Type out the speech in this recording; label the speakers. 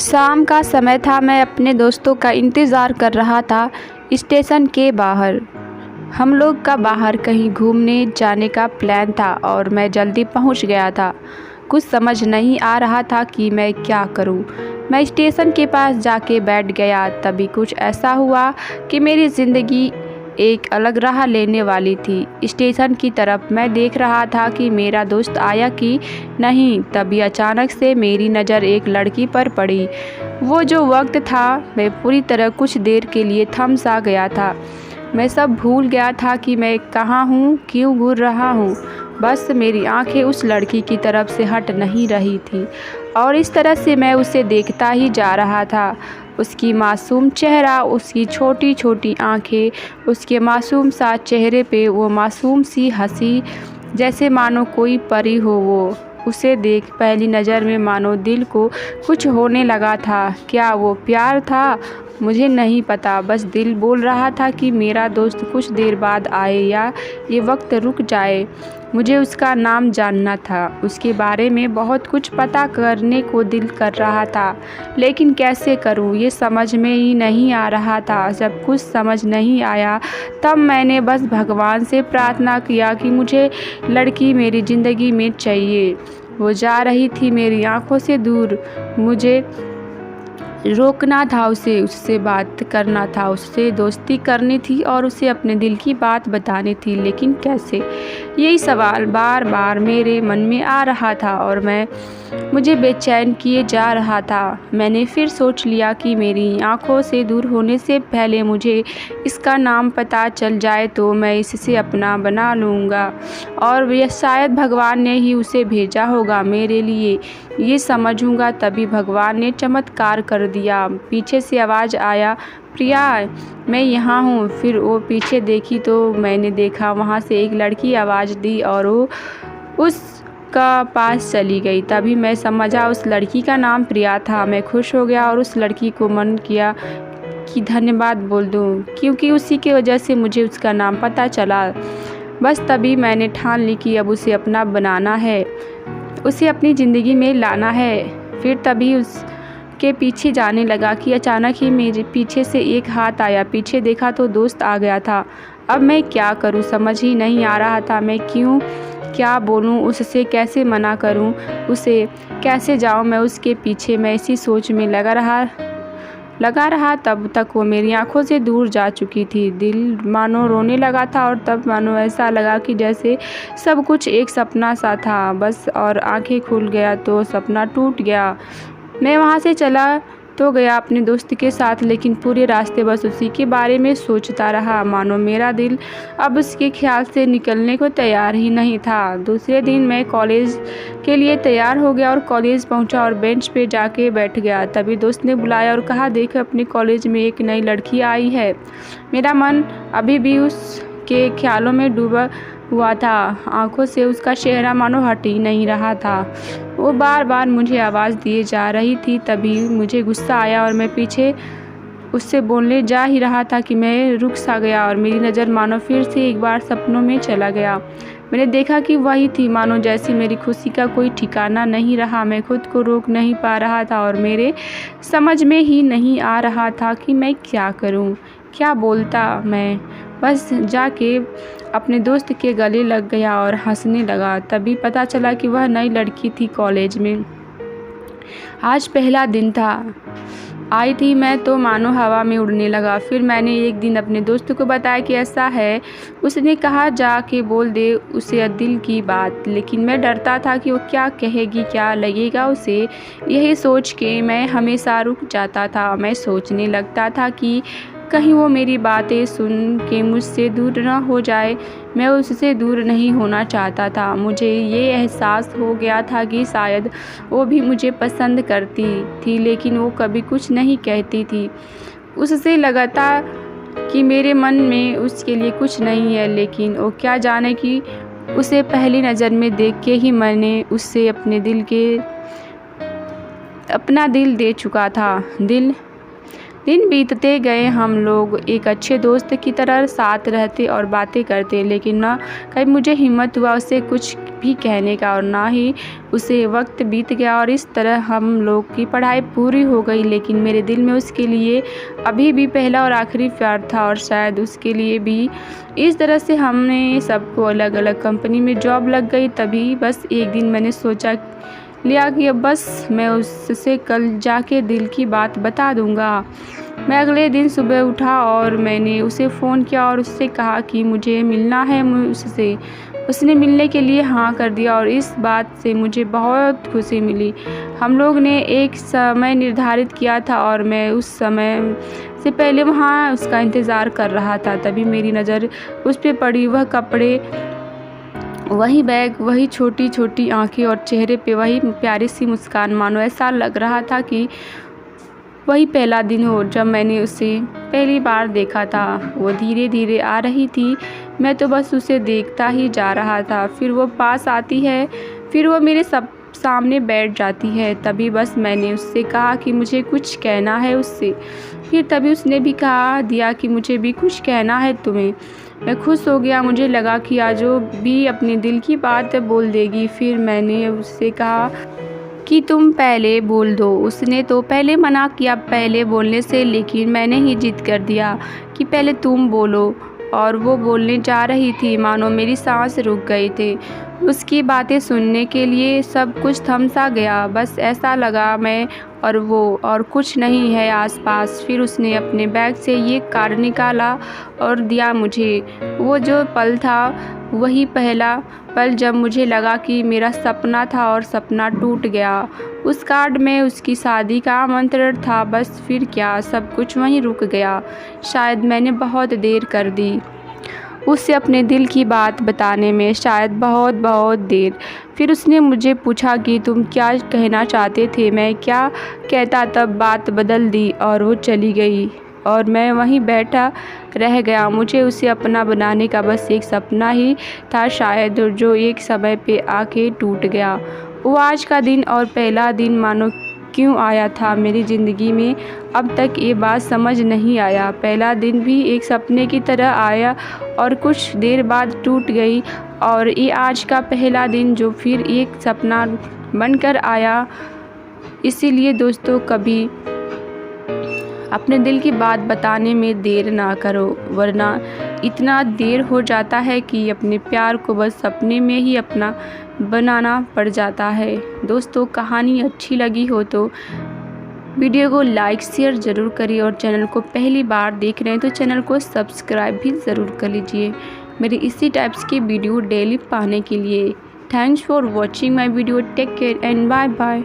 Speaker 1: शाम का समय था। मैं अपने दोस्तों का इंतज़ार कर रहा था स्टेशन के बाहर। हम लोग का बाहर कहीं घूमने जाने का प्लान था और मैं जल्दी पहुंच गया था। कुछ समझ नहीं आ रहा था कि मैं क्या करूं। मैं स्टेशन के पास जाके बैठ गया। तभी कुछ ऐसा हुआ कि मेरी ज़िंदगी एक अलग राह लेने वाली थी। स्टेशन की तरफ मैं देख रहा था कि मेरा दोस्त आया कि नहीं। तभी अचानक से मेरी नज़र एक लड़की पर पड़ी। वो जो वक्त था, मैं पूरी तरह कुछ देर के लिए थम सा गया था। मैं सब भूल गया था कि मैं कहाँ हूँ, क्यों घूर रहा हूँ। बस मेरी आंखें उस लड़की की तरफ से हट नहीं रही थी और इस तरह से मैं उसे देखता ही जा रहा था। उसकी मासूम चेहरा, उसकी छोटी छोटी आंखें, उसके मासूम सा चेहरे पे वो मासूम सी हंसी, जैसे मानो कोई परी हो वो। उसे देख पहली नज़र में मानो दिल को कुछ होने लगा था। क्या वो प्यार था? मुझे नहीं पता। बस दिल बोल रहा था कि मेरा दोस्त कुछ देर बाद आए या ये वक्त रुक जाए। मुझे उसका नाम जानना था, उसके बारे में बहुत कुछ पता करने को दिल कर रहा था, लेकिन कैसे करूं ये समझ में ही नहीं आ रहा था। जब कुछ समझ नहीं आया तब मैंने बस भगवान से प्रार्थना किया कि मुझे लड़की मेरी ज़िंदगी में चाहिए। वो जा रही थी मेरी आंखों से दूर। मुझे रोकना था उसे, उससे बात करना था, उससे दोस्ती करनी थी और उसे अपने दिल की बात बतानी थी, लेकिन कैसे? यही सवाल बार बार मेरे मन में आ रहा था और मुझे बेचैन किए जा रहा था। मैंने फिर सोच लिया कि मेरी आंखों से दूर होने से पहले मुझे इसका नाम पता चल जाए तो मैं इससे अपना बना लूँगा और यह शायद भगवान ने ही उसे भेजा होगा मेरे लिए, ये समझूंगा। तभी भगवान ने चमत्कार कर दिया। पीछे से आवाज़ आया, प्रिया मैं यहाँ हूँ। फिर वो पीछे देखी तो मैंने देखा वहाँ से एक लड़की आवाज़ दी और वो उसका पास चली गई। तभी मैं समझा उस लड़की का नाम प्रिया था। मैं खुश हो गया और उस लड़की को मन किया कि धन्यवाद बोल दूँ, क्योंकि उसी की वजह से मुझे उसका नाम पता चला। बस तभी मैंने ठान ली कि अब उसे अपना बनाना है, उसे अपनी ज़िंदगी में लाना है। फिर तभी उसके पीछे जाने लगा कि अचानक ही मेरे पीछे से एक हाथ आया। पीछे देखा तो दोस्त आ गया था। अब मैं क्या करूं समझ ही नहीं आ रहा था। मैं क्या बोलूं, उससे कैसे मना करूं, उसे कैसे जाऊं मैं उसके पीछे। मैं इसी सोच में लगा रहा तब तक वो मेरी आंखों से दूर जा चुकी थी। दिल मानो रोने लगा था और तब मानो ऐसा लगा कि जैसे सब कुछ एक सपना सा था बस, और आंखें खुल गया तो सपना टूट गया। मैं वहाँ से चला तो गया अपने दोस्त के साथ, लेकिन पूरे रास्ते बस उसी के बारे में सोचता रहा। मानो मेरा दिल अब उसके ख्याल से निकलने को तैयार ही नहीं था। दूसरे दिन मैं कॉलेज के लिए तैयार हो गया और कॉलेज पहुंचा और बेंच पे जाके बैठ गया। तभी दोस्त ने बुलाया और कहा, देख अपने कॉलेज में एक नई लड़की आई है। मेरा मन अभी भी उसके ख्यालों में डूबा हुआ था। आंखों से उसका चेहरा मानो हट ही नहीं रहा था। वो बार बार मुझे आवाज़ दिए जा रही थी। तभी मुझे गुस्सा आया और मैं पीछे उससे बोलने जा ही रहा था कि मैं रुक सा गया और मेरी नज़र मानो फिर से एक बार सपनों में चला गया। मैंने देखा कि वही थी, मानो जैसी मेरी खुशी का कोई ठिकाना नहीं रहा। मैं खुद को रोक नहीं पा रहा था और मेरे समझ में ही नहीं आ रहा था कि मैं क्या करूं, क्या बोलता। मैं बस जाके अपने दोस्त के गले लग गया और हंसने लगा। तभी पता चला कि वह नई लड़की थी कॉलेज में। आज पहला दिन था। आई थी मैं तो मानो हवा में उड़ने लगा। फिर मैंने एक दिन अपने दोस्त को बताया कि ऐसा है। उसने कहा जाके बोल दे उसे दिल की बात, लेकिन मैं डरता था कि वो क्या कहेगी, क्या लगेगा उसे। यही सोच के मैं हमेशा रुक जाता था। मैं सोचने लगता था कि कहीं वो मेरी बातें सुन के मुझसे दूर न हो जाए। मैं उससे दूर नहीं होना चाहता था। मुझे ये एहसास हो गया था कि शायद वो भी मुझे पसंद करती थी, लेकिन वो कभी कुछ नहीं कहती थी। उससे लगता कि मेरे मन में उसके लिए कुछ नहीं है, लेकिन वो क्या जाने कि उसे पहली नज़र में देख के ही मैंने उससे अपना दिल दे चुका था। दिन बीतते गए, हम लोग एक अच्छे दोस्त की तरह साथ रहते और बातें करते, लेकिन ना कभी मुझे हिम्मत हुआ उसे कुछ भी कहने का और ना ही उसे। वक्त बीत गया और इस तरह हम लोग की पढ़ाई पूरी हो गई, लेकिन मेरे दिल में उसके लिए अभी भी पहला और आखिरी प्यार था और शायद उसके लिए भी। इस तरह से हमने सबको अलग अलग कंपनी में जॉब लग गई। तभी बस एक दिन मैंने सोचा लिया कि अब बस मैं उससे कल जाके दिल की बात बता दूंगा। मैं अगले दिन सुबह उठा और मैंने उसे फ़ोन किया और उससे कहा कि मुझे मिलना है उससे। उसने मिलने के लिए हाँ कर दिया और इस बात से मुझे बहुत खुशी मिली। हम लोग ने एक समय निर्धारित किया था और मैं उस समय से पहले वहाँ उसका इंतज़ार कर रहा था। तभी मेरी नज़र उस पर पड़ी। वह कपड़े, वही बैग, वही छोटी छोटी आंखें और चेहरे पे वही प्यारी सी मुस्कान। मानो ऐसा लग रहा था कि वही पहला दिन हो जब मैंने उसे पहली बार देखा था। वो धीरे धीरे आ रही थी, मैं तो बस उसे देखता ही जा रहा था। फिर वो पास आती है, फिर वो मेरे सामने बैठ जाती है। तभी बस मैंने उससे कहा कि मुझे कुछ कहना है उससे। फिर तभी उसने भी कहा दिया कि मुझे भी कुछ कहना है तुम्हें। मैं खुश हो गया, मुझे लगा कि आज वो भी अपने दिल की बात बोल देगी। फिर मैंने उससे कहा कि तुम पहले बोल दो। उसने तो पहले मना किया पहले बोलने से, लेकिन मैंने ही जिद कर दिया कि पहले तुम बोलो। और वो बोलने जा रही थी, मानो मेरी सांस रुक गई थी। उसकी बातें सुनने के लिए सब कुछ थम सा गया। बस ऐसा लगा मैं और वो और कुछ नहीं है आसपास। फिर उसने अपने बैग से ये कार्ड निकाला और दिया मुझे। वो जो पल था वही पहला पल जब मुझे लगा कि मेरा सपना था और सपना टूट गया। उस कार्ड में उसकी शादी का आमंत्रण था। बस फिर क्या, सब कुछ वहीं रुक गया। शायद मैंने बहुत देर कर दी उससे अपने दिल की बात बताने में, शायद बहुत बहुत देर। फिर उसने मुझे पूछा कि तुम क्या कहना चाहते थे। मैं क्या कहता, तब बात बदल दी और वो चली गई और मैं वहीं बैठा रह गया। मुझे उसे अपना बनाने का बस एक सपना ही था शायद, जो एक समय पे आके टूट गया। वो आज का दिन और पहला दिन मानो क्यों आया था मेरी ज़िंदगी में, अब तक ये बात समझ नहीं आया। पहला दिन भी एक सपने की तरह आया और कुछ देर बाद टूट गई, और ये आज का पहला दिन जो फिर एक सपना बनकर आया। इसीलिए दोस्तों, कभी अपने दिल की बात बताने में देर ना करो, वरना इतना देर हो जाता है कि अपने प्यार को बस सपने में ही अपना बनाना पड़ जाता है। दोस्तों, कहानी अच्छी लगी हो तो वीडियो को लाइक शेयर ज़रूर करिए और चैनल को पहली बार देख रहे हैं तो चैनल को सब्सक्राइब भी ज़रूर कर लीजिए मेरे इसी टाइप्स के वीडियो डेली पाने के लिए। Thanks for watching my video. Take care and bye bye.